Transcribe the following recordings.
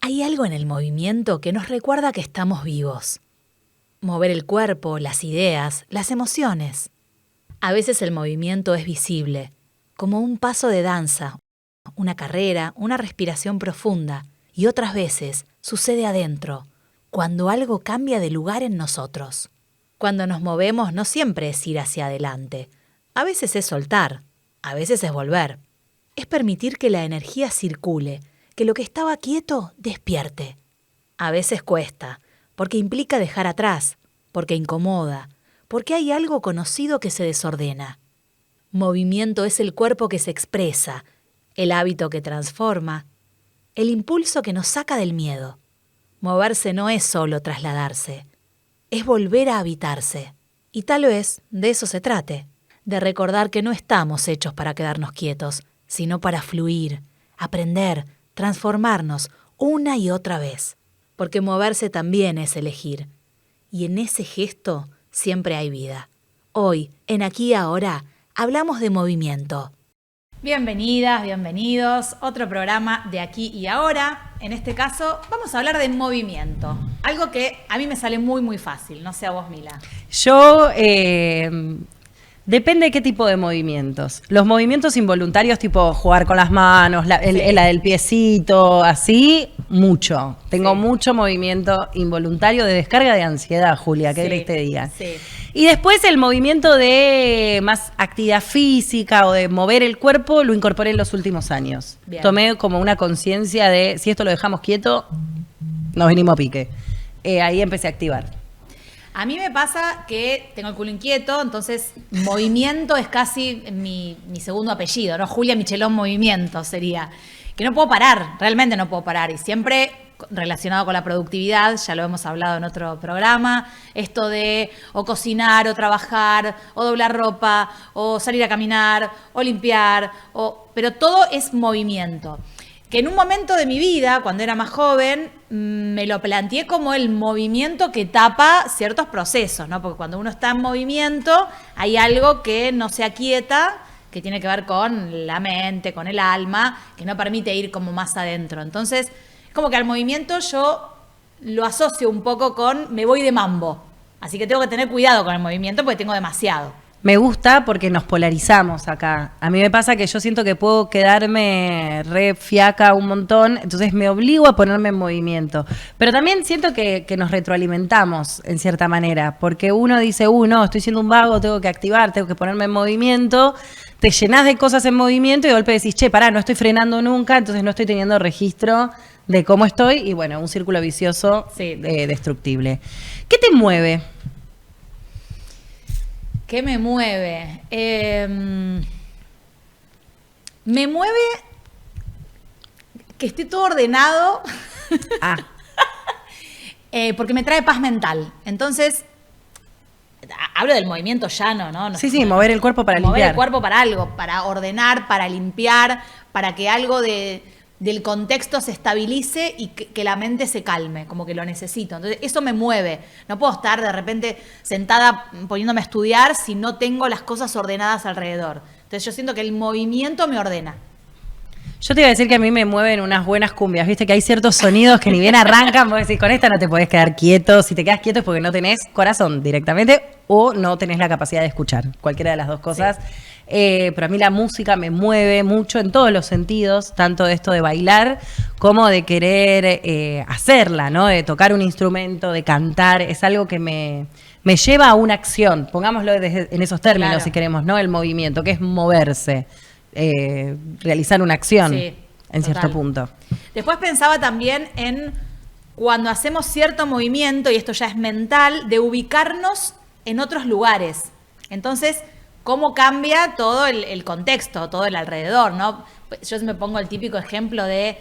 Hay algo en el movimiento que nos recuerda que estamos vivos. Mover el cuerpo, las ideas, las emociones. A veces el movimiento es visible, como un paso de danza, una carrera, una respiración profunda, y otras veces sucede adentro, cuando algo cambia de lugar en nosotros. Cuando nos movemos no siempre es ir hacia adelante, a veces es soltar, a veces es volver. Es permitir que la energía circule, que lo que estaba quieto despierte. A veces cuesta, porque implica dejar atrás, porque incomoda, porque hay algo conocido que se desordena. Movimiento es el cuerpo que se expresa, el hábito que transforma, el impulso que nos saca del miedo. Moverse no es solo trasladarse, es volver a habitarse. Y tal vez de eso se trate, de recordar que no estamos hechos para quedarnos quietos, sino para fluir, aprender, transformarnos una y otra vez. Porque moverse también es elegir. Y en ese gesto siempre hay vida. Hoy, en Aquí y Ahora, hablamos de movimiento. Bienvenidas, bienvenidos. Otro programa de Aquí y Ahora. En este caso, vamos a hablar de movimiento. Algo que a mí me sale muy fácil. No sé a vos, Mila. Yo, depende de qué tipo de movimientos. Los movimientos involuntarios, tipo jugar con las manos, la del piecito, así, mucho. Tengo mucho movimiento involuntario de descarga de ansiedad, Julia, ¿qué querés que te diga? Sí. Y después el movimiento de más actividad física o de mover el cuerpo lo incorporé en los últimos años. Bien. Tomé como una conciencia de si esto lo dejamos quieto, nos venimos a pique. Ahí empecé a activar. A mí me pasa que tengo el culo inquieto, entonces movimiento es casi mi segundo apellido, ¿no? Julia Michelón Movimiento sería. Que no puedo parar, realmente no puedo parar. Y siempre relacionado con la productividad, ya lo hemos hablado en otro programa, esto de o cocinar, o trabajar, o doblar ropa, o salir a caminar, o limpiar, pero todo es movimiento. Que en un momento de mi vida, cuando era más joven, me lo planteé como el movimiento que tapa ciertos procesos, ¿no? Porque cuando uno está en movimiento, hay algo que no se aquieta, que tiene que ver con la mente, con el alma, que no permite ir como más adentro. Entonces, como que al movimiento yo lo asocio un poco con me voy de mambo. Así que tengo que tener cuidado con el movimiento porque tengo demasiado. Me gusta porque nos polarizamos acá. A mí me pasa que yo siento que puedo quedarme re fiaca un montón, entonces me obligo a ponerme en movimiento. Pero también siento que nos retroalimentamos en cierta manera, porque uno dice, no, estoy siendo un vago, tengo que activar, tengo que ponerme en movimiento, te llenás de cosas en movimiento y de golpe decís, pará, no estoy frenando nunca, entonces no estoy teniendo registro de cómo estoy y bueno, un círculo vicioso destructible. ¿Qué te mueve? ¿Qué me mueve? Me mueve que esté todo ordenado. Porque me trae paz mental. Entonces, hablo del movimiento llano, ¿no? Sí, mover el cuerpo para limpiar. Mover el cuerpo para algo, para ordenar, para limpiar, para que algo del contexto se estabilice y que la mente se calme, como que lo necesito. Entonces, eso me mueve. No puedo estar de repente sentada poniéndome a estudiar si no tengo las cosas ordenadas alrededor. Entonces, yo siento que el movimiento me ordena. Yo te iba a decir que a mí me mueven unas buenas cumbias, viste que hay ciertos sonidos que ni bien arrancan, vos decís, con esta no te podés quedar quieto, si te quedas quieto es porque no tenés corazón directamente o no tenés la capacidad de escuchar, cualquiera de las dos cosas. Sí. Pero a mí la música me mueve mucho en todos los sentidos, tanto de esto de bailar como de querer hacerla, ¿no? De tocar un instrumento, de cantar, es algo que me lleva a una acción, pongámoslo en esos términos, claro. Si queremos, ¿no? El movimiento, que es moverse. Realizar una acción en cierto punto. Después pensaba también en cuando hacemos cierto movimiento, y esto ya es mental, de ubicarnos en otros lugares. Entonces, ¿cómo cambia todo el contexto, todo el alrededor, ¿no? Yo me pongo el típico ejemplo de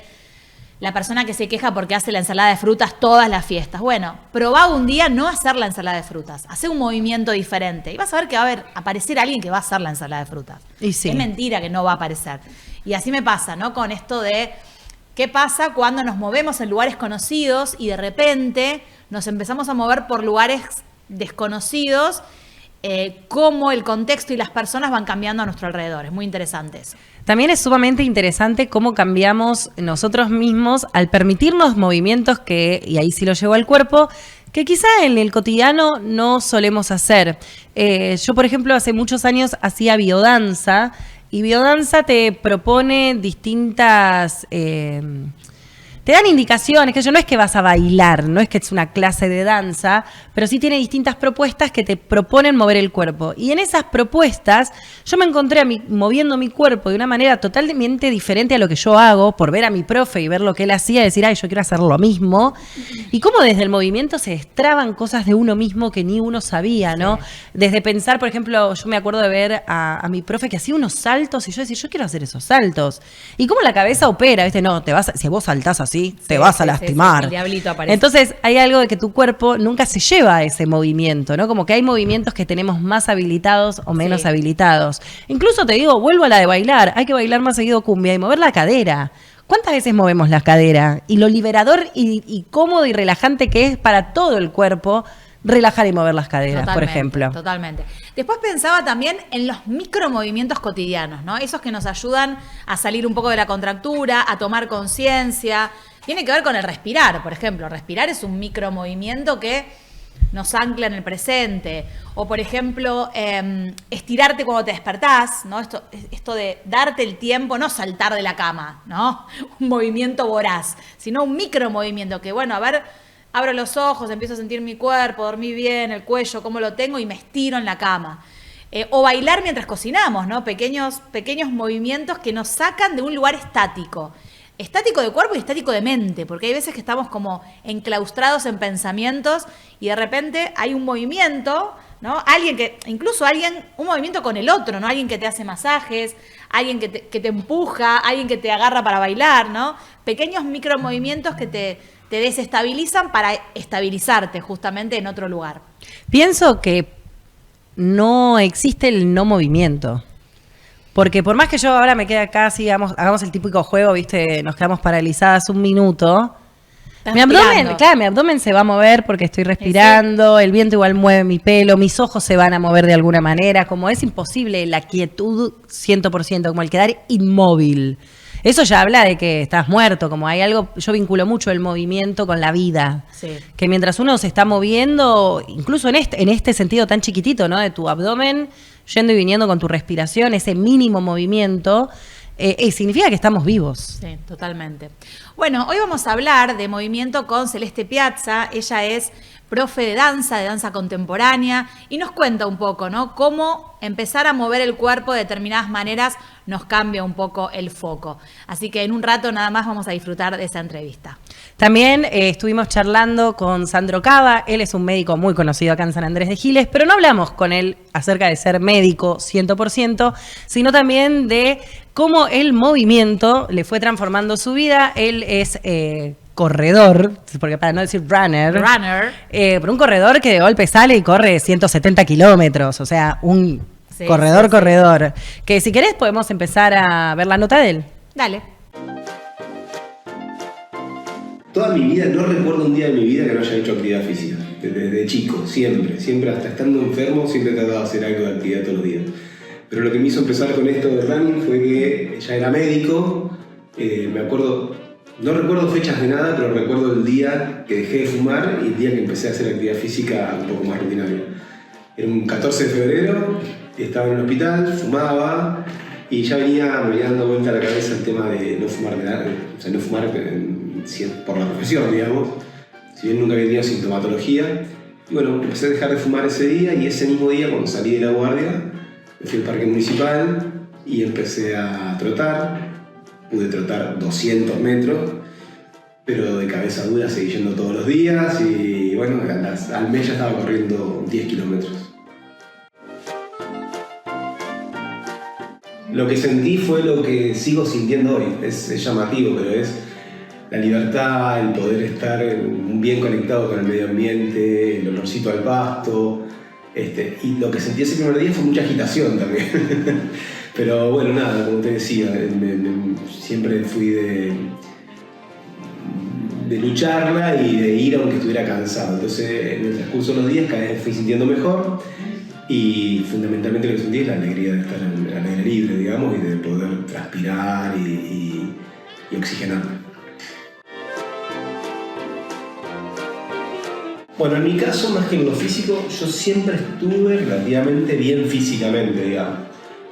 la persona que se queja porque hace la ensalada de frutas todas las fiestas. Bueno, probá un día no hacer la ensalada de frutas. Hacer un movimiento diferente. Y vas a ver que va a aparecer alguien que va a hacer la ensalada de frutas. Y sí. Es mentira que no va a aparecer. Y así me pasa, ¿no? Con esto de qué pasa cuando nos movemos en lugares conocidos y de repente nos empezamos a mover por lugares desconocidos cómo el contexto y las personas van cambiando a nuestro alrededor. Es muy interesante eso. También es sumamente interesante cómo cambiamos nosotros mismos al permitirnos movimientos que, y ahí sí lo llevo al cuerpo, que quizá en el cotidiano no solemos hacer. Yo, por ejemplo, hace muchos años hacía biodanza, y biodanza te propone distintas... te dan indicaciones, que no es que vas a bailar, no es que es una clase de danza, pero sí tiene distintas propuestas que te proponen mover el cuerpo. Y en esas propuestas yo me encontré moviendo mi cuerpo de una manera totalmente diferente a lo que yo hago, por ver a mi profe y ver lo que él hacía, y decir, ay, yo quiero hacer lo mismo. Y cómo desde el movimiento se destraban cosas de uno mismo que ni uno sabía, ¿no? Sí. Desde pensar, por ejemplo, yo me acuerdo de ver a mi profe que hacía unos saltos y yo decía, yo quiero hacer esos saltos. Y cómo la cabeza opera, ¿viste? No, si vos saltás así, te vas a lastimar. El diablito aparece. Entonces hay algo de que tu cuerpo nunca se lleva a ese movimiento, ¿no? Como que hay movimientos que tenemos más habilitados o menos habilitados. Incluso te digo, vuelvo a la de bailar. Hay que bailar más seguido cumbia y mover la cadera. ¿Cuántas veces movemos la cadera? Y lo liberador y cómodo y relajante que es para todo el cuerpo relajar y mover las caderas, por ejemplo. Totalmente. Después pensaba también en los micromovimientos cotidianos, ¿no? Esos que nos ayudan a salir un poco de la contractura, a tomar conciencia. Tiene que ver con el respirar, por ejemplo. Respirar es un micromovimiento que nos ancla en el presente. O, por ejemplo, estirarte cuando te despertás, ¿no? Esto de darte el tiempo, no saltar de la cama, ¿no? Un movimiento voraz, sino un micromovimiento que, bueno, a ver... Abro los ojos, empiezo a sentir mi cuerpo, dormí bien, el cuello, cómo lo tengo y me estiro en la cama. O bailar mientras cocinamos, ¿no? Pequeños movimientos que nos sacan de un lugar estático. Estático de cuerpo y estático de mente, porque hay veces que estamos como enclaustrados en pensamientos y de repente hay un movimiento, ¿no? Un movimiento con el otro, ¿no? Alguien que te hace masajes, alguien que te empuja, alguien que te agarra para bailar, ¿no? Pequeños micromovimientos que te desestabilizan para estabilizarte justamente en otro lugar. Pienso que no existe el no movimiento. Porque por más que yo ahora me quede acá, así, hagamos el típico juego, ¿viste? Nos quedamos paralizadas un minuto. Mi abdomen se va a mover porque estoy respirando, el viento igual mueve mi pelo, mis ojos se van a mover de alguna manera. Como es imposible la quietud 100%, como el quedar inmóvil. Eso ya habla de que estás muerto, como hay algo, yo vinculo mucho el movimiento con la vida. Sí. Que mientras uno se está moviendo, incluso en este sentido tan chiquitito, ¿no? De tu abdomen, yendo y viniendo con tu respiración, ese mínimo movimiento, significa que estamos vivos. Sí, totalmente. Bueno, hoy vamos a hablar de movimiento con Celeste Piazza. Ella es profe de danza contemporánea, y nos cuenta un poco, ¿no? Cómo empezar a mover el cuerpo de determinadas maneras nos cambia un poco el foco. Así que en un rato nada más vamos a disfrutar de esa entrevista. También estuvimos charlando con Sandro Cava. Él es un médico muy conocido acá en San Andrés de Giles, pero no hablamos con él acerca de ser médico 100%, sino también de cómo el movimiento le fue transformando su vida. Él es corredor, porque para no decir runner, pero un corredor que de golpe sale y corre 170 kilómetros, o sea, un corredor. Que si querés podemos empezar a ver la nota de él. Dale. Toda mi vida, no recuerdo un día de mi vida que no haya hecho actividad física. Desde chico, siempre, hasta estando enfermo, siempre he tratado de hacer algo de actividad todos los días. Pero lo que me hizo empezar con esto de running fue que ya era médico, me acuerdo. No recuerdo fechas de nada, pero recuerdo el día que dejé de fumar y el día que empecé a hacer actividad física un poco más rutinaria. Era un 14 de febrero, estaba en el hospital, fumaba y ya me venía dando vuelta a la cabeza el tema de no fumar no fumar por la profesión, digamos. Si bien nunca había tenido sintomatología. Y bueno, empecé a dejar de fumar ese día y ese mismo día, cuando salí de la guardia, me fui al parque municipal y empecé a trotar. Pude trotar 200 metros, pero de cabeza dura seguí yendo todos los días y bueno, al mes ya estaba corriendo 10 kilómetros. Lo que sentí fue lo que sigo sintiendo hoy, es llamativo, pero es la libertad, el poder estar bien conectado con el medio ambiente, el olorcito al pasto, y lo que sentí ese primer día fue mucha agitación también. Pero bueno, nada, como te decía, siempre fui de lucharla y de ir aunque estuviera cansado. Entonces, en el transcurso de los días cada vez fui sintiendo mejor Y fundamentalmente lo que sentí es la alegría de estar al aire libre, digamos, y de poder transpirar y oxigenarme. Bueno, en mi caso, más que en lo físico, yo siempre estuve relativamente bien físicamente, digamos.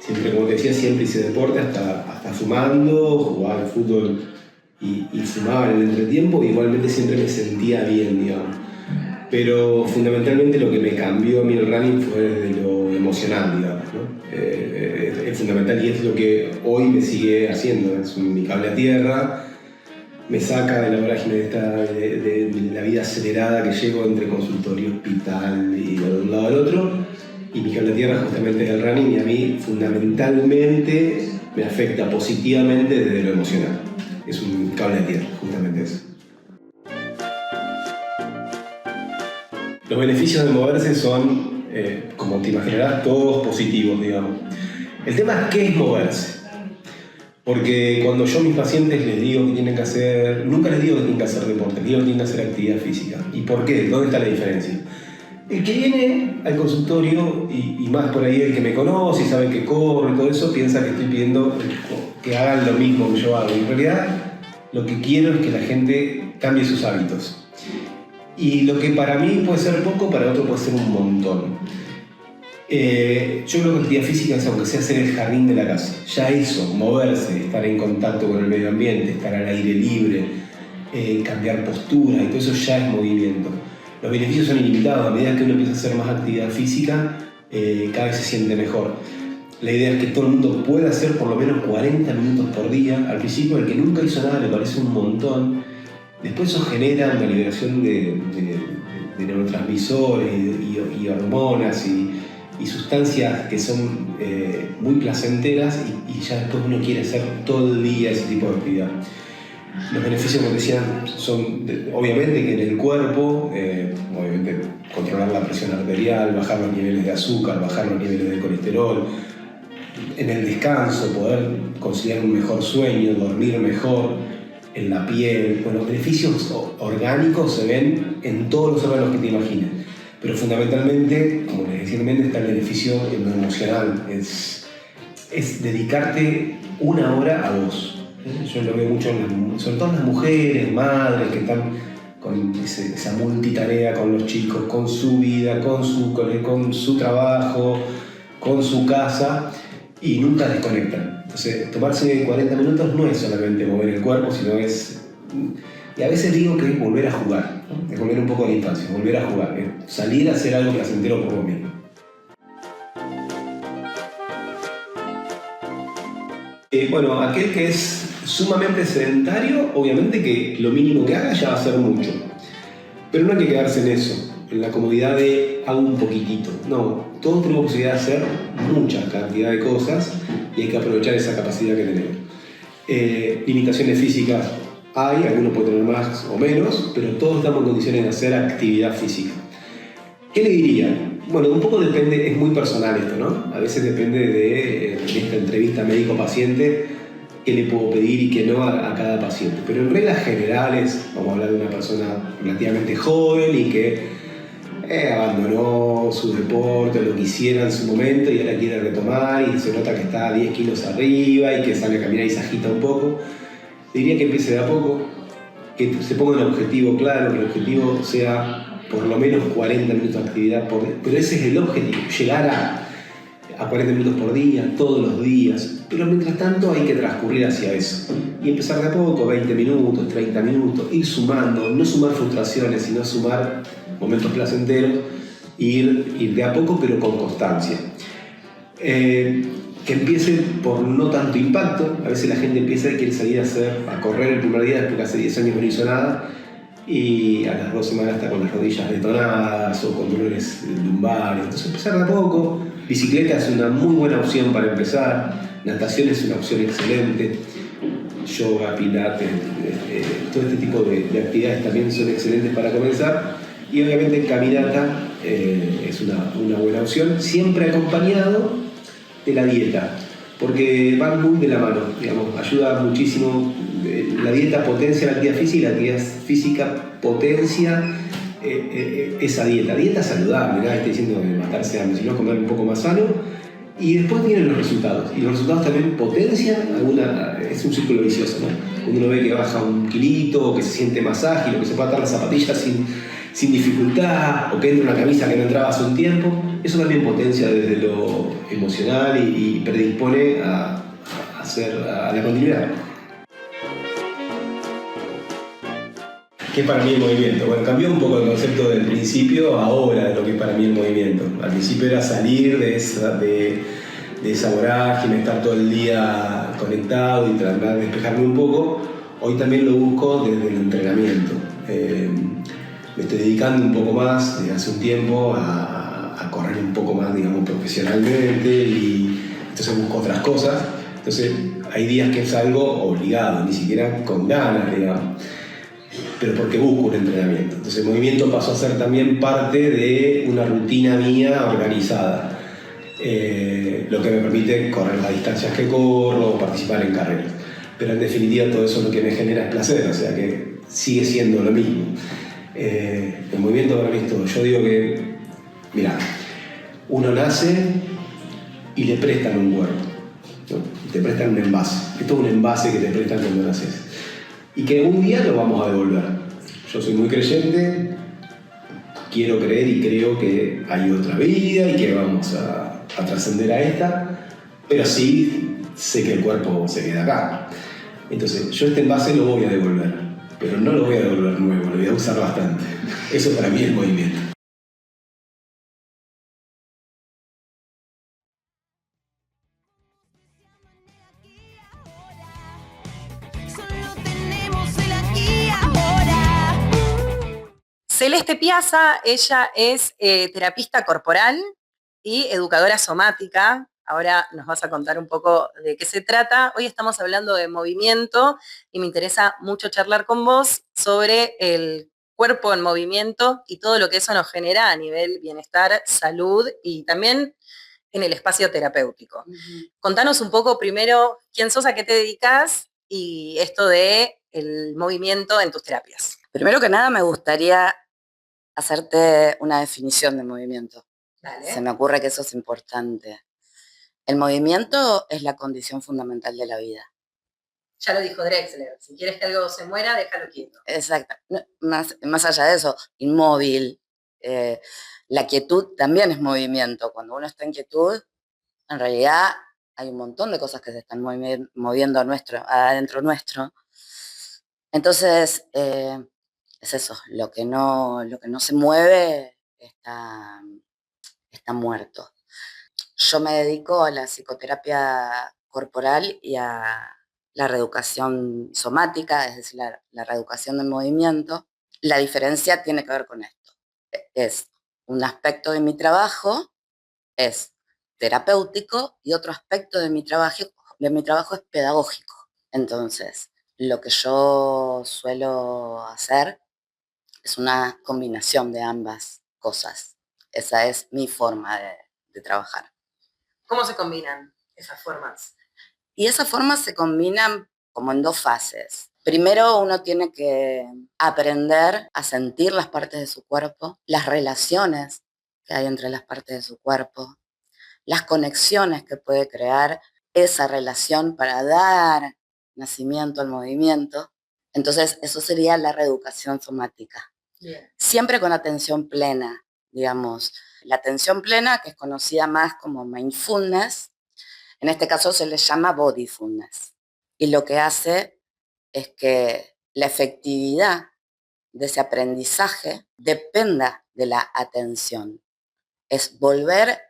Siempre, como te decía, siempre hice deporte, hasta fumando, jugaba al fútbol y fumaba en el entretiempo, y igualmente siempre me sentía bien, digamos. Pero fundamentalmente lo que me cambió a mí el running fue desde lo emocional, digamos, ¿no? Es fundamental y es lo que hoy me sigue haciendo, es mi cable a tierra. Me saca de la vorágine de la vida acelerada que llevo entre consultorio, hospital y de un lado al otro. Y mi cable a tierra justamente es el running, y a mí fundamentalmente me afecta positivamente desde lo emocional. Es un cable a tierra, justamente eso. Los beneficios de moverse son, como te imaginarás, todos positivos, digamos. El tema es qué es moverse. Porque cuando yo a mis pacientes les digo que tienen que hacer, nunca les digo que tienen que hacer deporte, les digo que tienen que hacer actividad física. ¿Y por qué? ¿Dónde está la diferencia? El que viene al consultorio, y más por ahí el que me conoce y sabe que corro y todo eso, piensa que estoy pidiendo que hagan lo mismo que yo hago. Y en realidad lo que quiero es que la gente cambie sus hábitos. Y lo que para mí puede ser poco, para otro puede ser un montón. Yo creo que actividad física es, aunque sea hacer el jardín de la casa, ya eso, moverse, estar en contacto con el medio ambiente, estar al aire libre, cambiar postura, y todo eso ya es movimiento. Los beneficios son ilimitados. A medida que uno empieza a hacer más actividad física, cada vez se siente mejor. La idea es que todo el mundo pueda hacer por lo menos 40 minutos por día. Al principio, el que nunca hizo nada le parece un montón. Después eso genera una liberación de neurotransmisores y hormonas y sustancias que son muy placenteras, y ya después uno quiere hacer todo el día ese tipo de actividad. Los beneficios, como decía, son obviamente que en el cuerpo, obviamente controlar la presión arterial, bajar los niveles de azúcar, bajar los niveles de colesterol. En el descanso, poder conciliar un mejor sueño, dormir mejor. En la piel. Bueno, los beneficios orgánicos se ven en todos los órganos que te imagines. Pero fundamentalmente, como les decía antes, está el beneficio en lo emocional. Es dedicarte una hora a vos. Yo lo veo mucho, sobre todo en las mujeres, madres, que están con esa multitarea con los chicos, con su vida, con su trabajo, con su casa, y nunca desconectan. Entonces, tomarse 40 minutos no es solamente mover el cuerpo, sino es... Y a veces digo que es volver a jugar, ¿no? Es volver un poco a la infancia, volver a jugar, salir a hacer algo placentero por vos mismo. Bueno, aquel que es sumamente sedentario, obviamente que lo mínimo que haga ya va a ser mucho. Pero no hay que quedarse en eso, en la comodidad de hago un poquitito. No, todos tenemos posibilidad de hacer mucha cantidad de cosas, y hay que aprovechar esa capacidad que tenemos. Limitaciones físicas hay, algunos pueden tener más o menos, pero todos estamos en condiciones de hacer actividad física. ¿Qué le diría? Bueno, un poco depende, es muy personal esto, ¿no? A veces depende de esta entrevista médico-paciente, qué le puedo pedir y qué no a cada paciente. Pero en reglas generales, vamos a hablar de una persona relativamente joven y que abandonó su deporte, lo que hiciera en su momento, y ahora quiere retomar, y se nota que está a 10 kilos arriba y que sale a caminar y se agita un poco. Diría que empiece de a poco, que se ponga un objetivo claro, que el objetivo sea por lo menos 40 minutos de actividad por día. Pero ese es el objetivo, llegar a 40 minutos por día, todos los días. Pero mientras tanto hay que transcurrir hacia eso. Y empezar de a poco, 20 minutos, 30 minutos, ir sumando, no sumar frustraciones, sino sumar momentos placenteros, ir de a poco pero con constancia. Que empiece por no tanto impacto. A veces la gente empieza y quiere salir a correr el primer día después que hace 10 años que no hizo nada, y a las 2 semanas está con las rodillas detonadas o con dolores lumbares. Entonces empezar de a poco. Bicicleta es una muy buena opción para empezar, natación es una opción excelente, yoga, pilates, todo este tipo de actividades también son excelentes para comenzar, y obviamente caminata es una buena opción, siempre acompañado de la dieta, porque van muy de la mano, digamos, ayuda muchísimo. La dieta potencia la actividad física y la actividad física potencia esa dieta saludable, nada estoy diciendo de matarse hambre, sino comer un poco más sano, y después vienen los resultados, y los resultados también potencian es un círculo vicioso, ¿no? Cuando uno ve que baja un kilito, o que se siente más ágil, o que se puede atar las zapatillas sin dificultad, o que entra una camisa que no entraba hace un tiempo, eso también potencia desde lo emocional y predispone a la continuidad. ¿Qué es para mí el movimiento? Bueno, cambió un poco el concepto del principio a ahora de lo que es para mí el movimiento. Al principio era salir de esa vorágine, estar todo el día conectado y tratar de despejarme un poco. Hoy también lo busco desde el entrenamiento. Me estoy dedicando un poco más desde hace un tiempo a correr un poco más, digamos, profesionalmente, y entonces busco otras cosas. Entonces hay días que salgo obligado, ni siquiera con ganas, digamos, pero porque busco un entrenamiento. Entonces el movimiento pasó a ser también parte de una rutina mía organizada, lo que me permite correr las distancias que corro o participar en carreras. Pero en definitiva todo eso lo que me genera es placer, o sea que sigue siendo lo mismo. El movimiento para mí es todo. Yo digo que, mira, uno nace y le prestan un cuerpo, ¿no? Te prestan un envase. Esto es un envase que te prestan cuando naces. Y que un día lo vamos a devolver. Yo soy muy creyente, quiero creer y creo que hay otra vida y que vamos a trascender a esta, pero sí sé que el cuerpo se queda acá. Entonces, yo este envase lo voy a devolver, pero no lo voy a devolver nuevo, lo voy a usar bastante. Eso para mí es movimiento. Celeste Piazza, ella es terapista corporal y educadora somática. Ahora nos vas a contar un poco de qué se trata. Hoy estamos hablando de movimiento y me interesa mucho charlar con vos sobre el cuerpo en movimiento y todo lo que eso nos genera a nivel bienestar, salud y también en el espacio terapéutico. Contanos un poco primero quién sos, a qué te dedicas y esto de el movimiento en tus terapias. Primero que nada me gustaría hacerte una definición de movimiento. Dale. Se me ocurre que eso es importante. El movimiento es la condición fundamental de la vida. Ya lo dijo Drexler, si quieres que algo se muera, déjalo quieto. Exacto. Más allá de eso, inmóvil. La quietud también es movimiento. Cuando uno está en quietud, en realidad hay un montón de cosas que se están moviendo adentro nuestro. Entonces, es eso, lo que no se mueve está muerto. Yo me dedico a la psicoterapia corporal y a la reeducación somática, es decir, la reeducación del movimiento. La diferencia tiene que ver con esto. Es un aspecto de mi trabajo, es terapéutico, y otro aspecto de mi trabajo es pedagógico. Entonces, lo que yo suelo hacer es una combinación de ambas cosas. Esa es mi forma de trabajar. ¿Cómo se combinan esas formas? Y esas formas se combinan como en dos fases. Primero uno tiene que aprender a sentir las partes de su cuerpo, las relaciones que hay entre las partes de su cuerpo, las conexiones que puede crear esa relación para dar nacimiento al movimiento. Entonces, eso sería la reeducación somática. Bien. Siempre con atención plena, digamos. La atención plena, que es conocida más como mindfulness, en este caso se le llama bodyfulness. Y lo que hace es que la efectividad de ese aprendizaje dependa de la atención. Es volver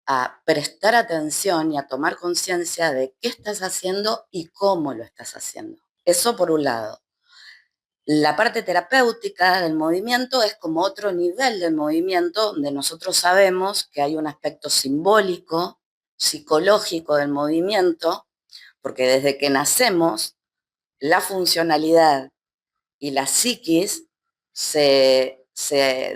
a prestar atención y a tomar conciencia de qué estás haciendo y cómo lo estás haciendo. Eso por un lado. La parte terapéutica del movimiento es como otro nivel del movimiento donde nosotros sabemos que hay un aspecto simbólico, psicológico del movimiento, porque desde que nacemos, la funcionalidad y la psiquis se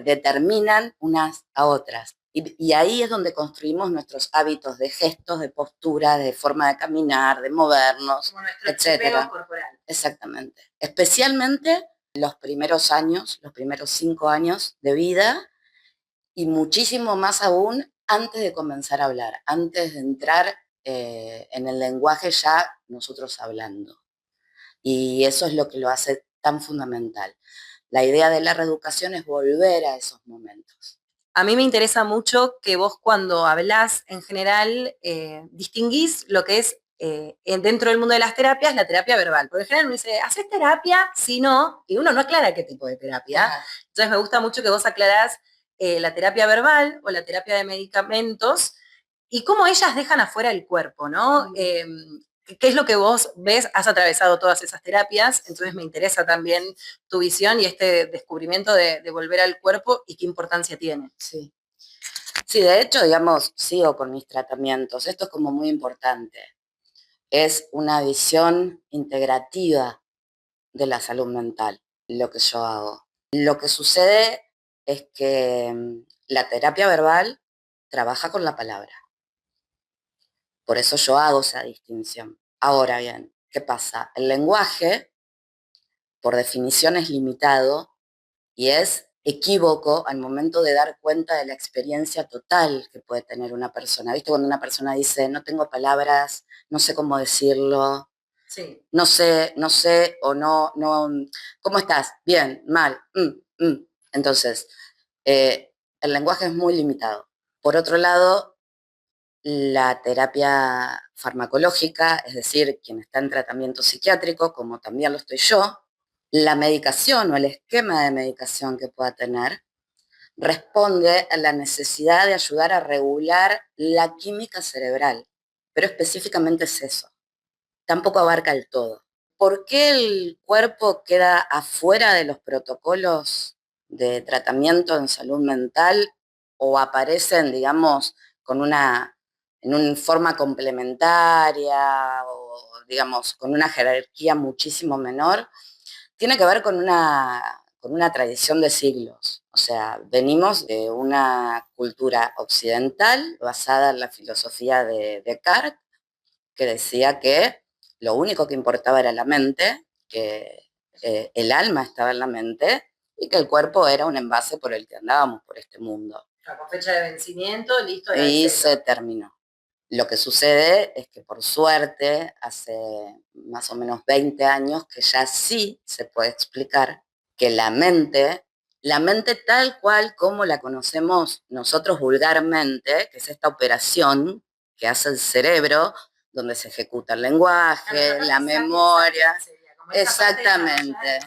determinan unas a otras. Y ahí es donde construimos nuestros hábitos de gestos, de postura, de forma de caminar, de movernos, como nuestro etcétera. corporal. Exactamente. Especialmente los primeros años, los primeros 5 años de vida y muchísimo más aún antes de comenzar a hablar, antes de entrar en el lenguaje ya nosotros hablando. Y eso es lo que lo hace tan fundamental. La idea de la reeducación es volver a esos momentos. A mí me interesa mucho que vos cuando hablás en general distinguís lo que es dentro del mundo de las terapias, la terapia verbal. Porque en general uno dice, ¿haces terapia? Si no, y uno no aclara qué tipo de terapia. Ajá. Entonces me gusta mucho que vos aclarás la terapia verbal o la terapia de medicamentos y cómo ellas dejan afuera el cuerpo, ¿no? ¿Qué es lo que vos ves? Has atravesado todas esas terapias, entonces me interesa también tu visión y este descubrimiento de volver al cuerpo y qué importancia tiene. Sí. Sí, de hecho, digamos, sigo con mis tratamientos. Esto es como muy importante. Es una visión integrativa de la salud mental, lo que yo hago. Lo que sucede es que la terapia verbal trabaja con la palabra. Por eso yo hago esa distinción. Ahora bien, ¿qué pasa? El lenguaje, por definición, es limitado y es equívoco al momento de dar cuenta de la experiencia total que puede tener una persona. ¿Viste cuando una persona dice, no tengo palabras, no sé cómo decirlo? Sí. No sé, o no, ¿cómo estás? Bien, mal. Entonces, el lenguaje es muy limitado. Por otro lado, la terapia farmacológica, es decir, quien está en tratamiento psiquiátrico, como también lo estoy yo, la medicación o el esquema de medicación que pueda tener responde a la necesidad de ayudar a regular la química cerebral, pero específicamente es eso. Tampoco abarca el todo. ¿Por qué el cuerpo queda afuera de los protocolos de tratamiento en salud mental o aparecen, digamos, en una forma complementaria o, digamos, con una jerarquía muchísimo menor? Tiene que ver con una tradición de siglos. O sea, venimos de una cultura occidental basada en la filosofía de Descartes, que decía que lo único que importaba era la mente, que el alma estaba en la mente y que el cuerpo era un envase por el que andábamos por este mundo. Con fecha de vencimiento, listo. Y se terminó. Lo que sucede es que por suerte hace más o menos 20 años que ya sí se puede explicar que la mente tal cual como la conocemos nosotros vulgarmente, que es esta operación que hace el cerebro, donde se ejecuta el lenguaje, la memoria. Exactamente,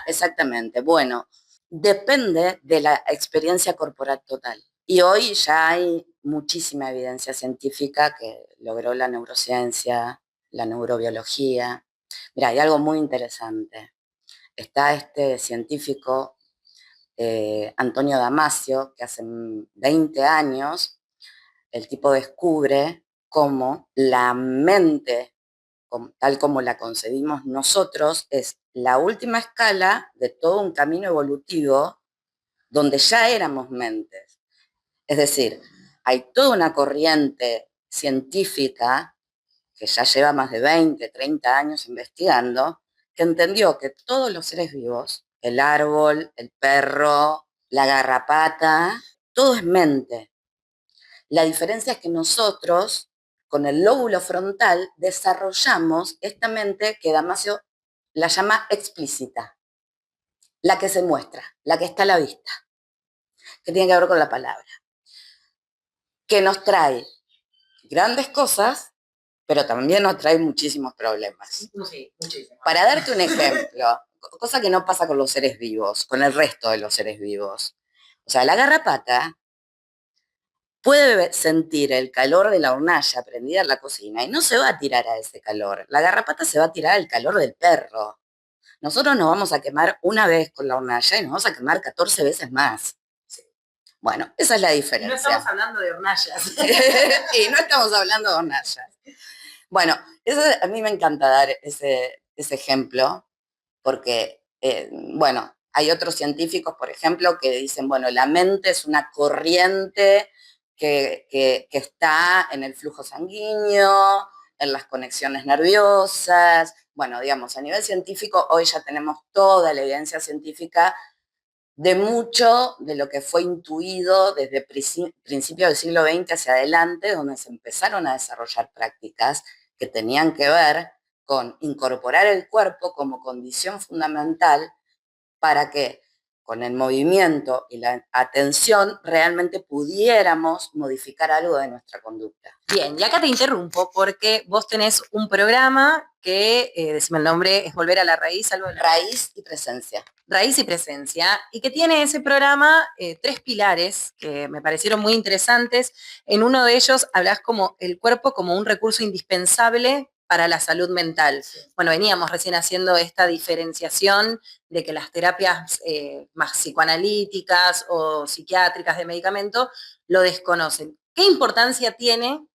exactamente. Bueno, depende de la experiencia corporal total. Y hoy ya hay muchísima evidencia científica que logró la neurociencia, la neurobiología. Mira, hay algo muy interesante. Está este científico, Antonio Damasio, que hace 20 años el tipo descubre cómo la mente, tal como la concebimos nosotros, es la última escala de todo un camino evolutivo donde ya éramos mentes. Es decir, hay toda una corriente científica que ya lleva más de 20, 30 años investigando, que entendió que todos los seres vivos, el árbol, el perro, la garrapata, todo es mente. La diferencia es que nosotros, con el lóbulo frontal, desarrollamos esta mente que Damasio la llama explícita, la que se muestra, la que está a la vista, que tiene que ver con la palabra, que nos trae grandes cosas, pero también nos trae muchísimos problemas. Sí, muchísimo. Para darte un ejemplo, cosa que no pasa con los seres vivos, con el resto de los seres vivos. O sea, la garrapata puede sentir el calor de la hornalla prendida en la cocina y no se va a tirar a ese calor. La garrapata se va a tirar al calor del perro. Nosotros nos vamos a quemar una vez con la hornalla y nos vamos a quemar 14 veces más. Bueno, esa es la diferencia. No estamos hablando de hornallas. Y no estamos hablando de hornallas. Bueno, a mí me encanta dar ese ejemplo porque, bueno, hay otros científicos, por ejemplo, que dicen, bueno, la mente es una corriente que está en el flujo sanguíneo, en las conexiones nerviosas. Bueno, digamos, a nivel científico, hoy ya tenemos toda la evidencia científica de mucho de lo que fue intuido desde principios del siglo XX hacia adelante, donde se empezaron a desarrollar prácticas que tenían que ver con incorporar el cuerpo como condición fundamental para que con el movimiento y la atención realmente pudiéramos modificar algo de nuestra conducta. Bien, y acá te interrumpo porque vos tenés un programa que, decime el nombre, es Volver a la Raíz, algo de la Raíz y presencia. Raíz y presencia, y que tiene ese programa 3 pilares que me parecieron muy interesantes. En uno de ellos hablas como el cuerpo como un recurso indispensable para la salud mental. Sí. Bueno, veníamos recién haciendo esta diferenciación de que las terapias más psicoanalíticas o psiquiátricas de medicamento lo desconocen. ¿Qué importancia tiene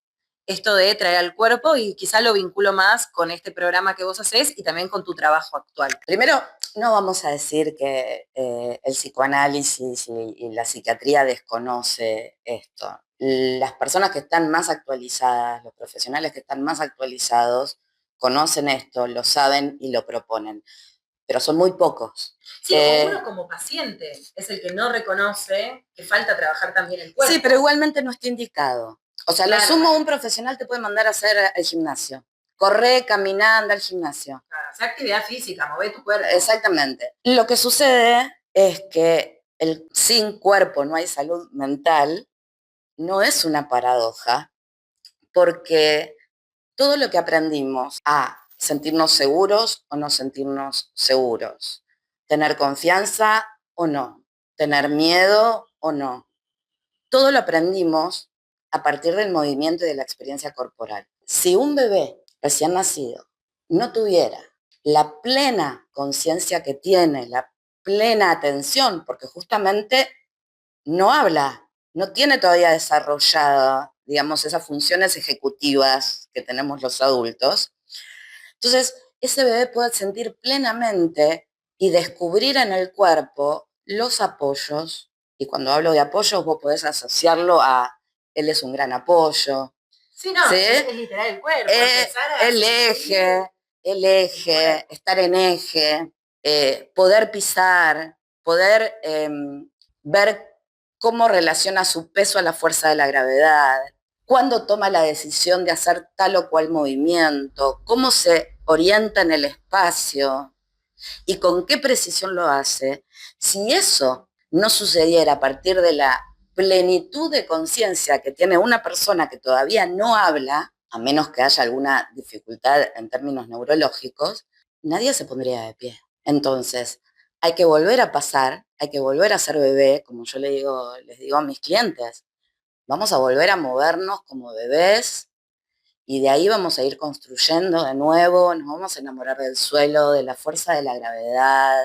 esto de traer al cuerpo? Y quizá lo vinculo más con este programa que vos hacés y también con tu trabajo actual. Primero, no vamos a decir que el psicoanálisis y la psiquiatría desconoce esto. Las personas que están más actualizadas, los profesionales que están más actualizados, conocen esto, lo saben y lo proponen, pero son muy pocos. Sí, uno como paciente es el que no reconoce que falta trabajar también el cuerpo. Sí, pero igualmente no está indicado. O sea, claro, lo sumo un profesional te puede mandar a hacer el gimnasio. Corre, camina, anda al gimnasio. Claro, hacer actividad física, mover tu cuerpo. Exactamente. Lo que sucede es que sin cuerpo no hay salud mental, no es una paradoja, porque todo lo que aprendimos a sentirnos seguros o no sentirnos seguros, tener confianza o no, tener miedo o no, todo lo aprendimos a partir del movimiento y de la experiencia corporal. Si un bebé recién nacido no tuviera la plena conciencia que tiene, la plena atención, porque justamente no habla, no tiene todavía desarrollada, digamos, esas funciones ejecutivas que tenemos los adultos. Entonces, ese bebé puede sentir plenamente y descubrir en el cuerpo los apoyos, y cuando hablo de apoyos vos podés asociarlo a él es un gran apoyo. Sí, no, ¿sí? Es literal el cuerpo. El eje, estar en eje, poder pisar, poder ver cómo relaciona su peso a la fuerza de la gravedad, cuándo toma la decisión de hacer tal o cual movimiento, cómo se orienta en el espacio y con qué precisión lo hace. Si eso no sucediera a partir de la plenitud de conciencia que tiene una persona que todavía no habla, a menos que haya alguna dificultad en términos neurológicos, nadie se pondría de pie. Entonces, hay que volver a pasar, hay que volver a ser bebé, como yo les digo a mis clientes. Vamos a volver a movernos como bebés y de ahí vamos a ir construyendo de nuevo, nos vamos a enamorar del suelo, de la fuerza de la gravedad,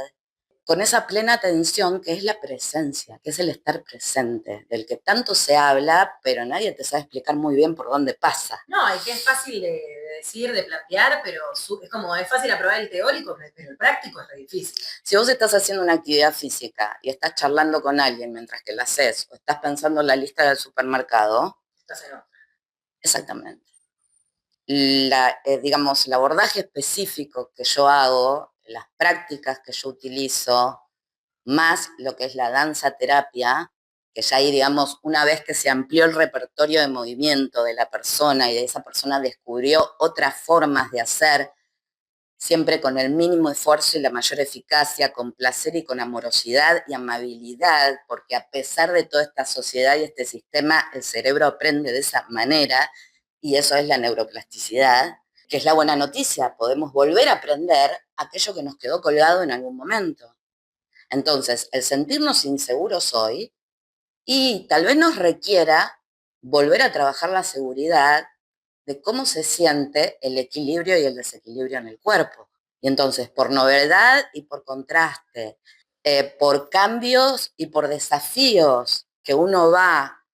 con esa plena atención que es la presencia, que es el estar presente, del que tanto se habla, pero nadie te sabe explicar muy bien por dónde pasa. No, y que es fácil de decir, de plantear, pero es como, es fácil aprobar el teórico, pero el práctico es re difícil. Si vos estás haciendo una actividad física y estás charlando con alguien mientras que la haces, o estás pensando en la lista del supermercado, estás en otra. Exactamente. Digamos, el abordaje específico que yo hago, las prácticas que yo utilizo, más lo que es la danza terapia, que ya ahí, digamos, una vez que se amplió el repertorio de movimiento de la persona y de esa persona descubrió otras formas de hacer, siempre con el mínimo esfuerzo y la mayor eficacia, con placer y con amorosidad y amabilidad, porque a pesar de toda esta sociedad y este sistema, el cerebro aprende de esa manera, y eso es la neuroplasticidad, que es la buena noticia, podemos volver a aprender aquello que nos quedó colgado en algún momento. Entonces, el sentirnos inseguros hoy, y tal vez nos requiera volver a trabajar la seguridad de cómo se siente el equilibrio y el desequilibrio en el cuerpo. Y entonces, por novedad y por contraste, por cambios y por desafíos que uno va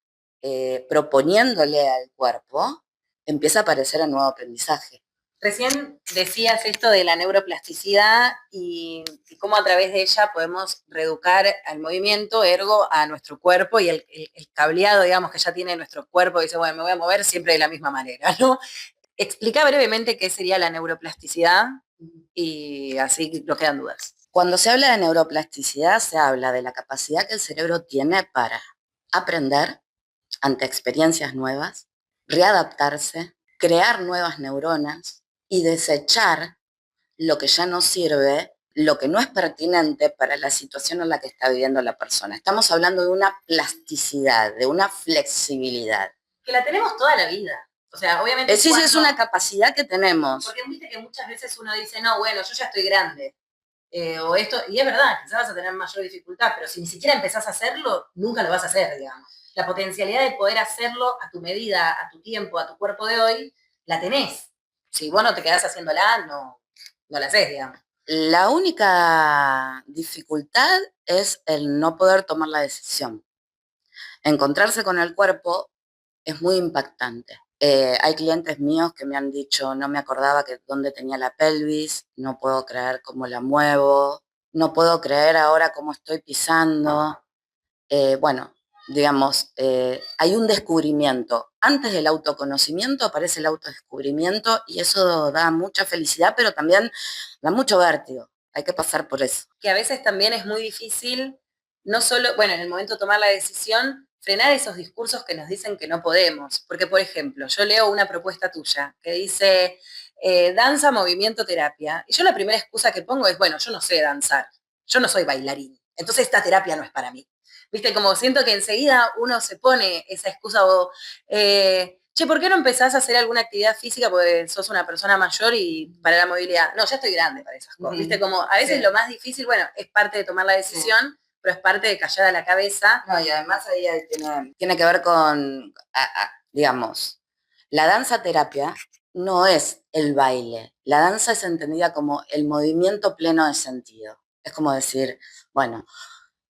proponiéndole al cuerpo, empieza a aparecer el nuevo aprendizaje. Recién decías esto de la neuroplasticidad y cómo a través de ella podemos reeducar al movimiento, ergo a nuestro cuerpo y el cableado, digamos, que ya tiene nuestro cuerpo, dice, bueno, me voy a mover siempre de la misma manera, ¿no? Explica brevemente qué sería la neuroplasticidad y así nos quedan dudas. Cuando se habla de neuroplasticidad, se habla de la capacidad que el cerebro tiene para aprender ante experiencias nuevas, readaptarse, crear nuevas neuronas y desechar lo que ya no sirve, lo que no es pertinente para la situación en la que está viviendo la persona. Estamos hablando de una plasticidad, de una flexibilidad. Que la tenemos toda la vida. O sea, obviamente. Sí, es una capacidad que tenemos. Porque viste que muchas veces uno dice, no, bueno, yo ya estoy grande. O esto, y es verdad, quizás vas a tener mayor dificultad, pero si ni siquiera empezás a hacerlo, nunca lo vas a hacer, digamos. La potencialidad de poder hacerlo a tu medida, a tu tiempo, a tu cuerpo de hoy, la tenés. Si vos no te quedás haciéndola, no la haces, digamos. La única dificultad es el no poder tomar la decisión. Encontrarse con el cuerpo es muy impactante. Hay clientes míos que me han dicho, no me acordaba que dónde tenía la pelvis, no puedo creer cómo la muevo, no puedo creer ahora cómo estoy pisando. Bueno, digamos, hay un descubrimiento. Antes del autoconocimiento aparece el autodescubrimiento y eso da mucha felicidad, pero también da mucho vértigo. Hay que pasar por eso. Que a veces también es muy difícil, no solo, bueno, en el momento de tomar la decisión, frenar esos discursos que nos dicen que no podemos. Porque, por ejemplo, yo leo una propuesta tuya que dice danza, movimiento, terapia. Y yo la primera excusa que pongo es, bueno, yo no sé danzar, yo no soy bailarín, entonces esta terapia no es para mí. Viste, como siento que enseguida uno se pone esa excusa o, che, ¿por qué no empezás a hacer alguna actividad física porque sos una persona mayor y para la movilidad? No, ya estoy grande para esas cosas. Viste, como a veces lo más difícil, bueno, es parte de tomar la decisión, pero es parte de callar a la cabeza. No, y además ahí tiene que ver con, digamos, la danza terapia no es el baile. La danza es entendida como el movimiento pleno de sentido. Es como decir, bueno,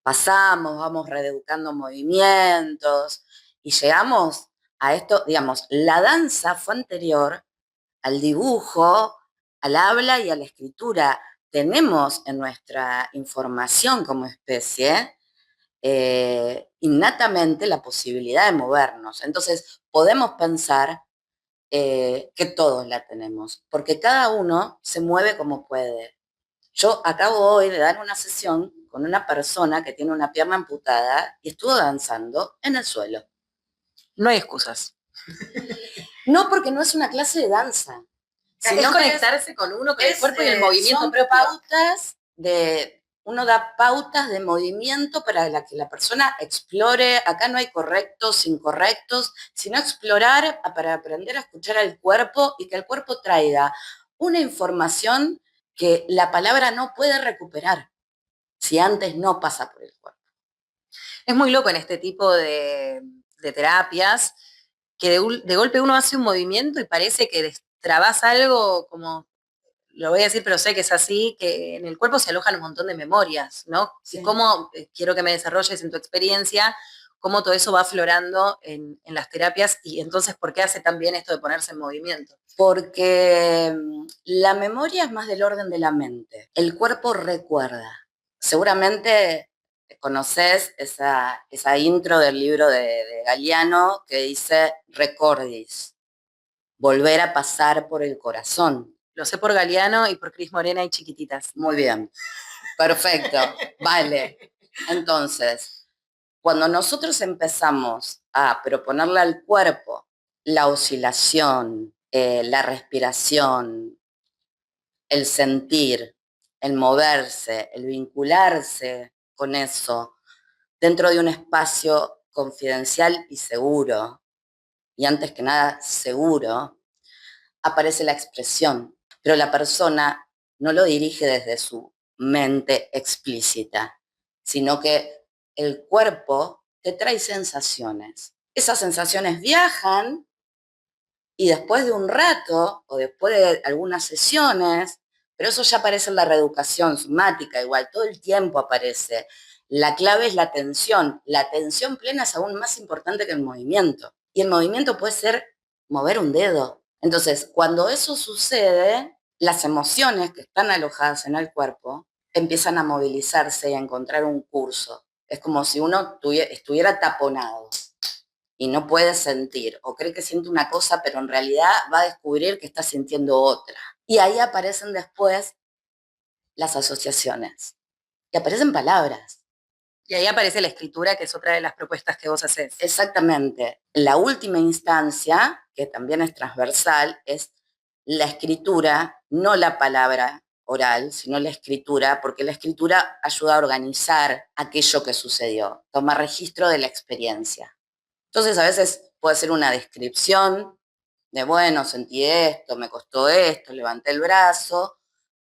pasamos, vamos reeducando movimientos y llegamos a esto, digamos, la danza fue anterior al dibujo, al habla y a la escritura. Tenemos en nuestra información como especie innatamente la posibilidad de movernos. Entonces, podemos pensar que todos la tenemos, porque cada uno se mueve como puede. Yo acabo hoy de dar una sesión con una persona que tiene una pierna amputada y estuvo danzando en el suelo. No hay excusas. No, porque no es una clase de danza. Es conectarse con uno, con el cuerpo y el movimiento son propio. Uno da pautas de movimiento para que la persona explore. Acá no hay correctos, incorrectos, sino explorar para aprender a escuchar al cuerpo y que el cuerpo traiga una información que la palabra no puede recuperar si antes no pasa por el cuerpo. Es muy loco en este tipo de terapias que de golpe uno hace un movimiento y parece que destrabás algo como, lo voy a decir, pero sé que es así, que en el cuerpo se alojan un montón de memorias, ¿no? Sí. Y cómo, quiero que me desarrolles en tu experiencia, cómo todo eso va aflorando en las terapias y entonces, ¿por qué hace tan bien esto de ponerse en movimiento? Porque la memoria es más del orden de la mente. El cuerpo recuerda. Seguramente conoces esa intro del libro de Galeano que dice recordis, volver a pasar por el corazón. Lo sé por Galeano y por Cris Morena y Chiquititas. Muy bien, perfecto, vale. Entonces, cuando nosotros empezamos a proponerle al cuerpo la oscilación, la respiración, el sentir, el moverse, el vincularse con eso dentro de un espacio confidencial y seguro, y antes que nada seguro, aparece la expresión, pero la persona no lo dirige desde su mente explícita, sino que el cuerpo te trae sensaciones. Esas sensaciones viajan y después de un rato o después de algunas sesiones, pero eso ya aparece en la reeducación somática, igual, todo el tiempo aparece. La clave es la atención. La atención plena es aún más importante que el movimiento. Y el movimiento puede ser mover un dedo. Entonces, cuando eso sucede, las emociones que están alojadas en el cuerpo empiezan a movilizarse y a encontrar un curso. Es como si uno estuviera taponado. y no puede sentir, o cree que siente una cosa, pero en realidad va a descubrir que está sintiendo otra. Y ahí aparecen después las asociaciones, y aparecen palabras. Y ahí aparece la escritura, que es otra de las propuestas que vos haces. Exactamente. La última instancia, que también es transversal, es la escritura, no la palabra oral, sino la escritura, porque la escritura ayuda a organizar aquello que sucedió, toma registro de la experiencia. Entonces, a veces puede ser una descripción de, bueno, sentí esto, me costó esto, levanté el brazo,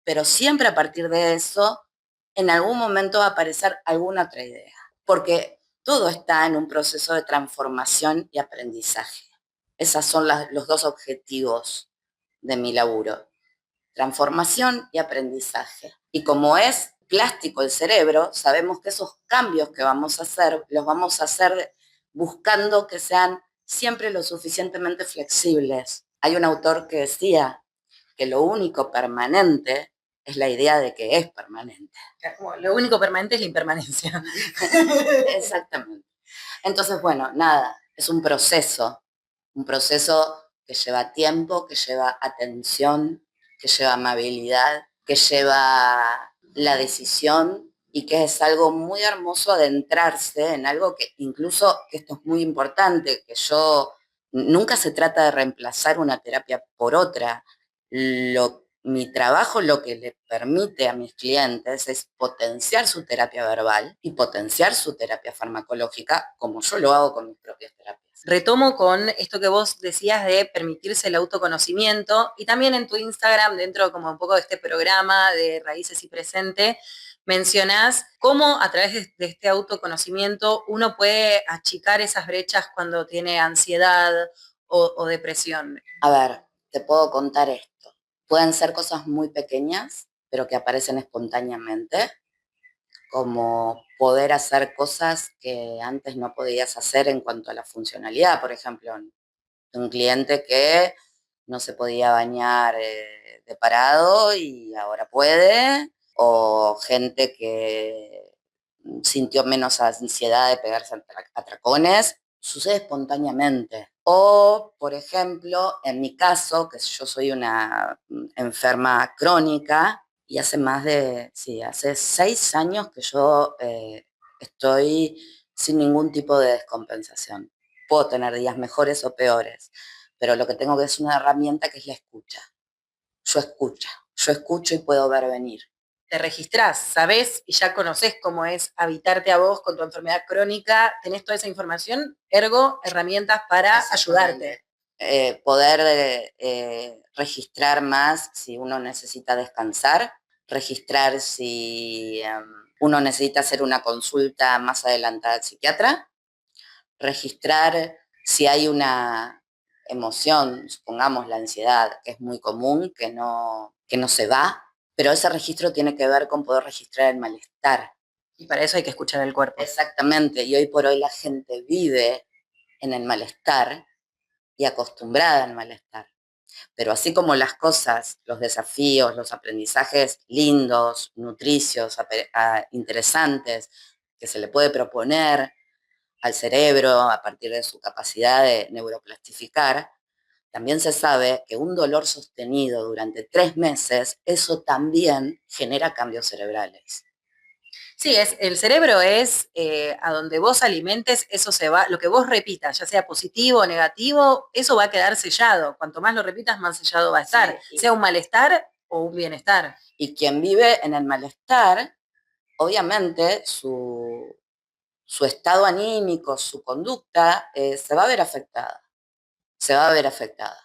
pero siempre a partir de eso, en algún momento va a aparecer alguna otra idea, porque todo está en un proceso de transformación y aprendizaje. Esos son los dos objetivos de mi laburo, transformación y aprendizaje. Y como es plástico el cerebro, sabemos que esos cambios que vamos a hacer, los vamos a hacer buscando que sean siempre lo suficientemente flexibles. Hay un autor que decía que lo único permanente es la idea de que es permanente. Lo único permanente es la impermanencia. Exactamente. Entonces, bueno, nada, es un proceso que lleva tiempo, que lleva atención, que lleva amabilidad, que lleva la decisión y que es algo muy hermoso adentrarse en algo que incluso, que esto es muy importante, que yo nunca se trata de reemplazar una terapia por otra. Mi trabajo lo que le permite a mis clientes es potenciar su terapia verbal y potenciar su terapia farmacológica, como yo lo hago con mis propias terapias. Retomo con esto que vos decías de permitirse el autoconocimiento, y también en tu Instagram, dentro como un poco de este programa de Raíces y Presente, mencionás cómo a través de este autoconocimiento uno puede achicar esas brechas cuando tiene ansiedad o depresión. A ver, te puedo contar esto. Pueden ser cosas muy pequeñas, pero que aparecen espontáneamente, como poder hacer cosas que antes no podías hacer en cuanto a la funcionalidad. Por ejemplo, un cliente que no se podía bañar de parado y ahora puede, o gente que sintió menos ansiedad de pegarse a atracones, sucede espontáneamente. O, por ejemplo, en mi caso, que yo soy una enferma crónica, y hace 6 años que yo estoy sin ningún tipo de descompensación. Puedo tener días mejores o peores, pero lo que tengo que es una herramienta que es la escucha. Yo escucho y puedo ver venir. Te registrás, sabés y ya conocés cómo es habitarte a vos con tu enfermedad crónica, tenés toda esa información, ergo, herramientas para ayudarte. Poder registrar más si uno necesita descansar, registrar si uno necesita hacer una consulta más adelantada al psiquiatra, registrar si hay una emoción, supongamos la ansiedad, que es muy común, que no se va, pero ese registro tiene que ver con poder registrar el malestar. Y para eso hay que escuchar el cuerpo. Exactamente, y hoy por hoy la gente vive en el malestar y acostumbrada al malestar. Pero así como las cosas, los desafíos, los aprendizajes lindos, nutricios, interesantes, que se le puede proponer al cerebro a partir de su capacidad de neuroplastificar, también se sabe que un dolor sostenido durante 3 meses, eso también genera cambios cerebrales. Sí, el cerebro es a donde vos alimentes, eso se va, lo que vos repitas, ya sea positivo o negativo, eso va a quedar sellado. Cuanto más lo repitas, más sellado va a estar, sí, sea un malestar o un bienestar. Y quien vive en el malestar, obviamente su estado anímico, su conducta, se va a ver afectada. Se va a ver afectada.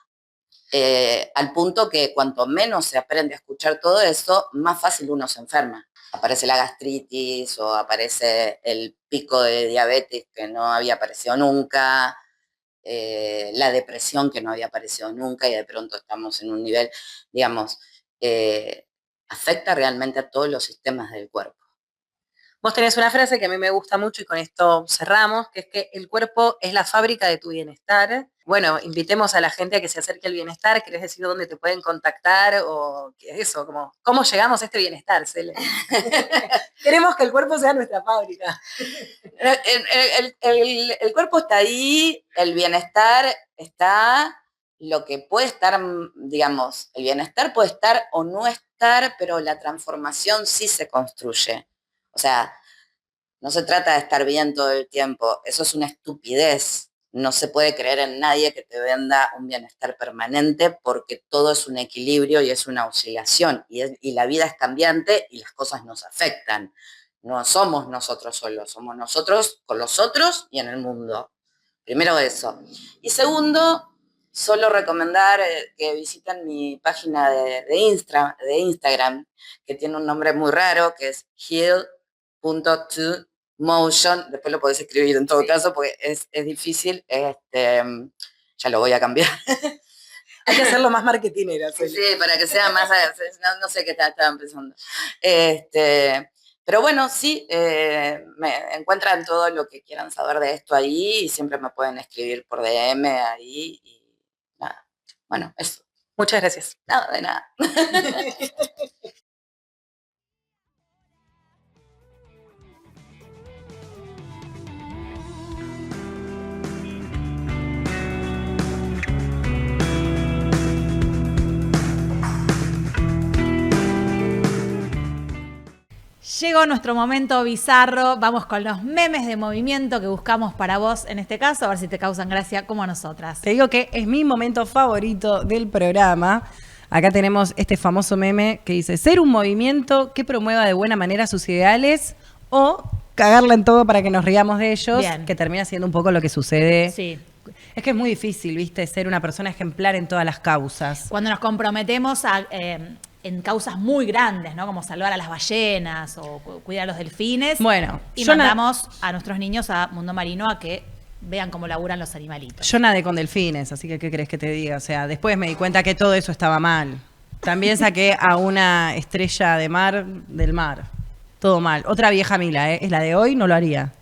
Al punto que cuanto menos se aprende a escuchar todo eso, más fácil uno se enferma. Aparece la gastritis o aparece el pico de diabetes que no había aparecido nunca, la depresión que no había aparecido nunca y de pronto estamos en un nivel, digamos, afecta realmente a todos los sistemas del cuerpo. Vos tenés una frase que a mí me gusta mucho y con esto cerramos, que es que el cuerpo es la fábrica de tu bienestar bueno, invitemos a la gente a que se acerque al bienestar. ¿Querés decir dónde te pueden contactar? O qué es eso, como, ¿cómo llegamos a este bienestar, Cele? Queremos que el cuerpo sea nuestra fábrica. El cuerpo está ahí, el bienestar está, lo que puede estar, digamos, el bienestar puede estar o no estar, pero la transformación sí se construye. O sea, no se trata de estar bien todo el tiempo, eso es una estupidez. No se puede creer en nadie que te venda un bienestar permanente porque todo es un equilibrio y es una oscilación y la vida es cambiante y las cosas nos afectan. No somos nosotros solos, somos nosotros con los otros y en el mundo. Primero eso. Y segundo, solo recomendar que visiten mi página de Instagram, que tiene un nombre muy raro, que es heal.tomotion. Después lo podés escribir en todo caso, porque es difícil. Ya lo voy a cambiar. Hay que hacerlo más marketinero. Sí, para que sea más... No sé qué estaban pensando. Pero bueno, sí, me encuentran todo lo que quieran saber de esto ahí y siempre me pueden escribir por DM ahí y nada. Bueno, eso. Muchas gracias. No, de nada. Llegó nuestro momento bizarro. Vamos con los memes de movimiento que buscamos para vos en este caso, a ver si te causan gracia como a nosotras. Te digo que es mi momento favorito del programa. Acá tenemos este famoso meme que dice: ser un movimiento que promueva de buena manera sus ideales o cagarla en todo para que nos riamos de ellos. Bien. Que termina siendo un poco lo que sucede. Sí. Es que es muy difícil, ¿viste? Ser una persona ejemplar en todas las causas. Cuando nos comprometemos en causas muy grandes, ¿no? Como salvar a las ballenas o cuidar a los delfines. Bueno, y mandamos a nuestros niños a Mundo Marino a que vean cómo laburan los animalitos. Yo nadé con delfines, así que ¿qué crees que te diga? O sea, después me di cuenta que todo eso estaba mal. También saqué a una estrella de mar del mar. Todo mal. Otra vieja Mila, ¿eh? Es la de hoy, no lo haría.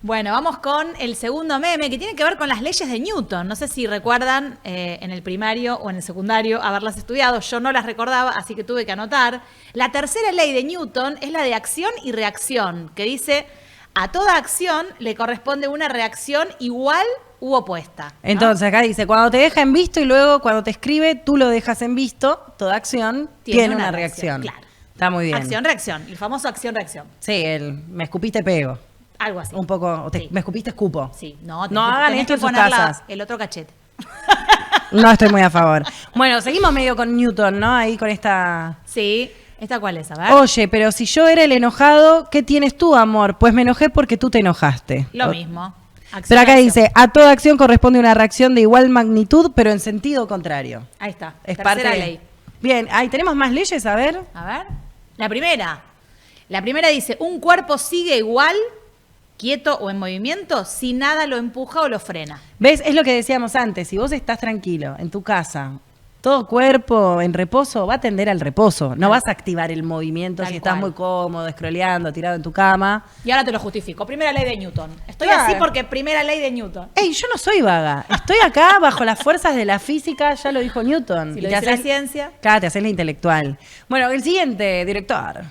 Bueno, vamos con el segundo meme que tiene que ver con las leyes de Newton. No sé si recuerdan en el primario o en el secundario haberlas estudiado. Yo no las recordaba, así que tuve que anotar. La tercera ley de Newton es la de acción y reacción, que dice: a toda acción le corresponde una reacción igual u opuesta, ¿no? Entonces acá dice: cuando te deja en visto y luego cuando te escribe, tú lo dejas en visto, toda acción tiene una reacción. Claro. Está muy bien. Acción-reacción, el famoso acción-reacción. Sí, el me escupiste pego. Algo así. Un poco, Sí. me escupiste escupo. Sí, no hagan tenés esto que en sus poner casas. el otro cachete. No estoy muy a favor. Bueno, seguimos medio con Newton, ¿no? Ahí con esta... Sí, ¿esta cuál es? A ver. Oye, pero si yo era el enojado, ¿qué tienes tú, amor? Pues me enojé porque tú te enojaste. Lo mismo. Pero acá Acción-reacción. dice: a toda acción corresponde una reacción de igual magnitud, pero en sentido contrario. Ahí está. Es Tercera parte de... ley. Bien, ahí tenemos más leyes, a ver. A ver. La primera dice: un cuerpo sigue igual, quieto o en movimiento, si nada lo empuja o lo frena. ¿Ves? Es lo que decíamos antes. Si vos estás tranquilo en tu casa, todo cuerpo en reposo va a tender al reposo. No vas a activar el movimiento Tal si estás cual. muy cómodo, scrolleando, tirado en tu cama. Y ahora te lo justifico. Primera ley de Newton. Estoy Claro. así porque primera ley de Newton. ¡Ey, yo no soy vaga! Estoy acá bajo las fuerzas de la física, ya lo dijo Newton. Si Y lo te dice la haces- ciencia. Claro, te haces la intelectual. Bueno, el siguiente, director.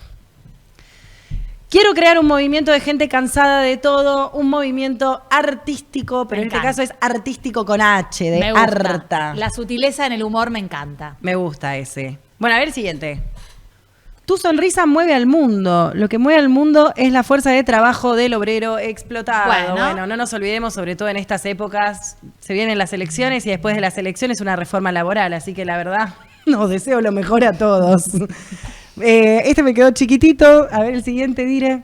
Quiero crear un movimiento de gente cansada de todo, un movimiento artístico, pero Me en este encanta. caso es artístico con H, de Me gusta. harta. La sutileza en el humor me encanta. Me gusta ese. Bueno, a ver el siguiente. Tu sonrisa mueve al mundo. Lo que mueve al mundo es la fuerza de trabajo del obrero explotado. Bueno, no nos olvidemos, sobre todo en estas épocas, se vienen las elecciones y después de las elecciones una reforma laboral. Así que la verdad, nos deseo lo mejor a todos. Este me quedó chiquitito. A ver el siguiente, Dire.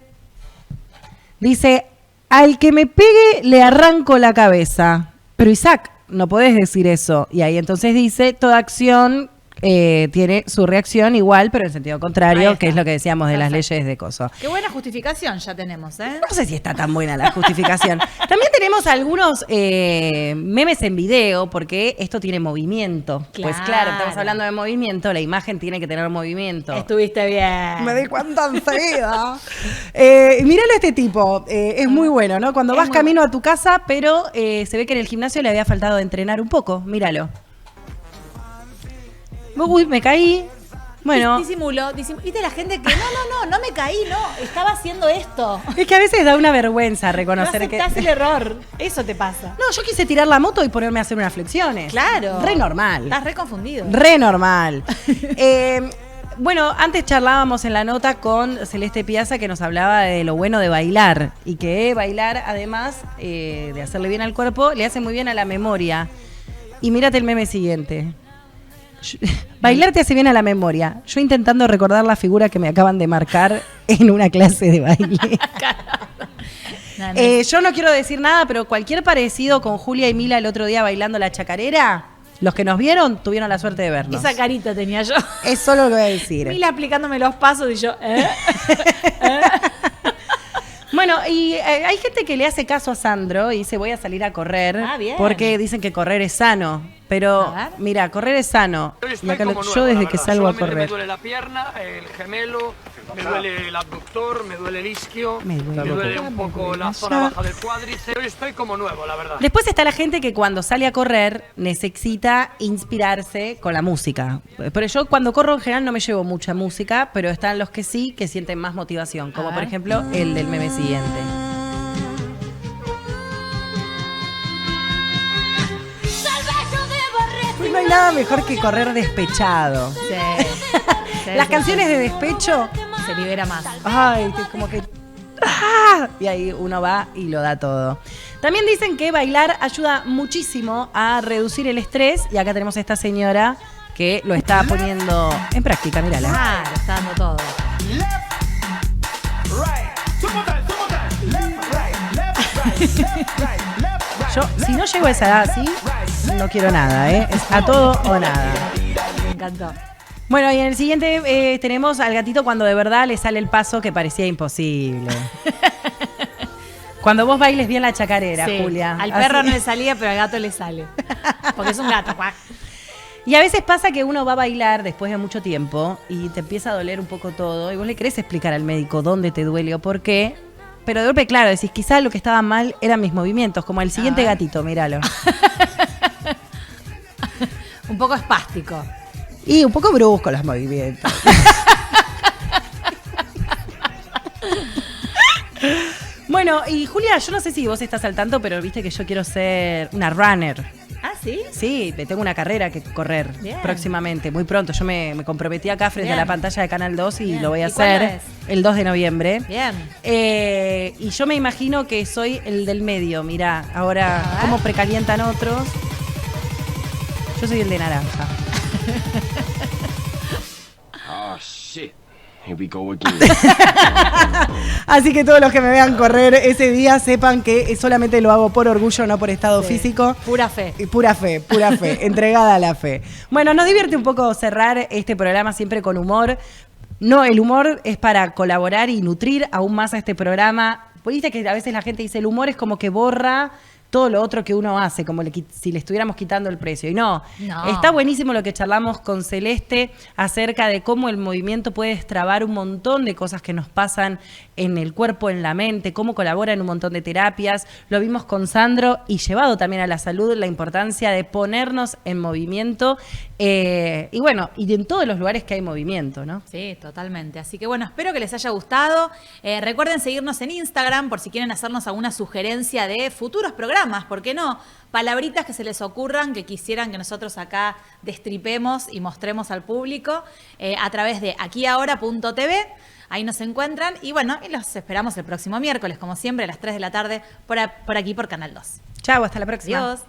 Dice: al que me pegue le arranco la cabeza. Pero Isaac, no podés decir eso. Y ahí entonces dice: toda acción tiene su reacción igual, pero en sentido contrario, que es lo que decíamos de las Perfecto. leyes de coso. Qué buena justificación ya tenemos, ¿eh? No sé si está tan buena la justificación. También tenemos algunos memes en video, porque esto tiene movimiento. Pues claro, estamos hablando de movimiento, la imagen tiene que tener movimiento. Estuviste bien. Me di cuenta enseguida. Míralo a este tipo, es muy bueno, ¿no? Cuando vas camino a tu casa, pero se ve que en el gimnasio le había faltado entrenar un poco. Míralo. Uy, me caí. Bueno. Disimuló. Viste la gente que no me caí, no, estaba haciendo esto. Es que a veces da una vergüenza No reconocer aceptás que... el error. Eso te pasa. No, yo quise tirar la moto y ponerme a hacer unas flexiones. Claro. Re normal. Estás re confundido. Re normal. Bueno, antes charlábamos en la nota con Celeste Piazza que nos hablaba de lo bueno de bailar y que bailar, además de hacerle bien al cuerpo, le hace muy bien a la memoria. Y mírate el meme siguiente. Bailar te hace bien a la memoria. Yo intentando recordar la figura que me acaban de marcar en una clase de baile. Yo no quiero decir nada, pero cualquier parecido con Julia y Mila el otro día bailando la chacarera, los que nos vieron tuvieron la suerte de vernos. Esa carita tenía yo. Es solo lo que voy a decir. Mila aplicándome los pasos y yo, Bueno, y hay gente que le hace caso a Sandro y dice voy a salir a correr. Ah, bien. Porque dicen que correr es sano. Pero mira, correr es sano. Y acá yo desde que salgo a correr. Me duele la pierna, el gemelo, me duele el abductor, me duele el isquio, me duele un poco la zona baja del cuádriceps. Hoy estoy como nuevo, la verdad. Después está la gente que cuando sale a correr necesita inspirarse con la música. Pero yo cuando corro en general no me llevo mucha música, pero están los que sí, que sienten más motivación. Como por ejemplo el del meme siguiente. No hay nada mejor que correr despechado. sí. Las canciones de despecho se libera más. ay, como que... ¡ah! Y ahí uno va y lo da todo. También dicen que bailar ayuda muchísimo a reducir el estrés. Y acá tenemos a esta señora que lo está poniendo en práctica, mírala. Claro, está dando todo. Yo, si no llego a esa edad así, no quiero nada, ¿eh? Es a todo o nada. Me encantó. Bueno, y en el siguiente tenemos al gatito cuando de verdad le sale el paso que parecía imposible. Cuando vos bailes bien la chacarera, Sí, Julia. al perro Así. no le salía, pero al gato le sale. Porque es un gato. Cuac. Y a veces pasa que uno va a bailar después de mucho tiempo y te empieza a doler un poco todo y vos le querés explicar al médico dónde te duele o por qué, pero de golpe, claro, decís, quizás lo que estaba mal eran mis movimientos, como el siguiente gatito, míralo. Un poco espástico. Y un poco brusco los movimientos. Bueno, y Julia, yo no sé si vos estás al tanto, pero viste que yo quiero ser una runner. ¿Ah, sí? Sí, tengo una carrera que correr Bien. próximamente, muy pronto. Yo me comprometí acá frente Bien. a la pantalla de Canal 2 y Bien. lo voy a ¿Y cuándo hacer es? el 2 de noviembre. Bien. Y yo me imagino que soy el del medio. Mirá, ahora cómo precalientan otros. Yo soy el de naranja. Oh, shit. Here we go again. Así que todos los que me vean correr ese día sepan que solamente lo hago por orgullo, no por estado físico. Pura fe. Pura fe, entregada a la fe. Bueno, nos divierte un poco cerrar este programa siempre con humor. No, el humor es para colaborar y nutrir aún más a este programa. Viste que a veces la gente dice el humor es como que borra todo lo otro que uno hace, como si le estuviéramos quitando el precio. Y no, está buenísimo lo que charlamos con Celeste acerca de cómo el movimiento puede destrabar un montón de cosas que nos pasan en el cuerpo, en la mente, cómo colabora en un montón de terapias. Lo vimos con Sandro y llevado también a la salud la importancia de ponernos en movimiento y bueno, y en todos los lugares que hay movimiento, ¿no? Sí, totalmente. Así que bueno, espero que les haya gustado. Recuerden seguirnos en Instagram por si quieren hacernos alguna sugerencia de futuros programas, ¿por qué no? Palabritas que se les ocurran, que quisieran que nosotros acá destripemos y mostremos al público a través de aquiahora.tv. Ahí nos encuentran y bueno, y los esperamos el próximo miércoles, como siempre, a las 3 de la tarde, por aquí por Canal 2. Chau, hasta la próxima. Adiós.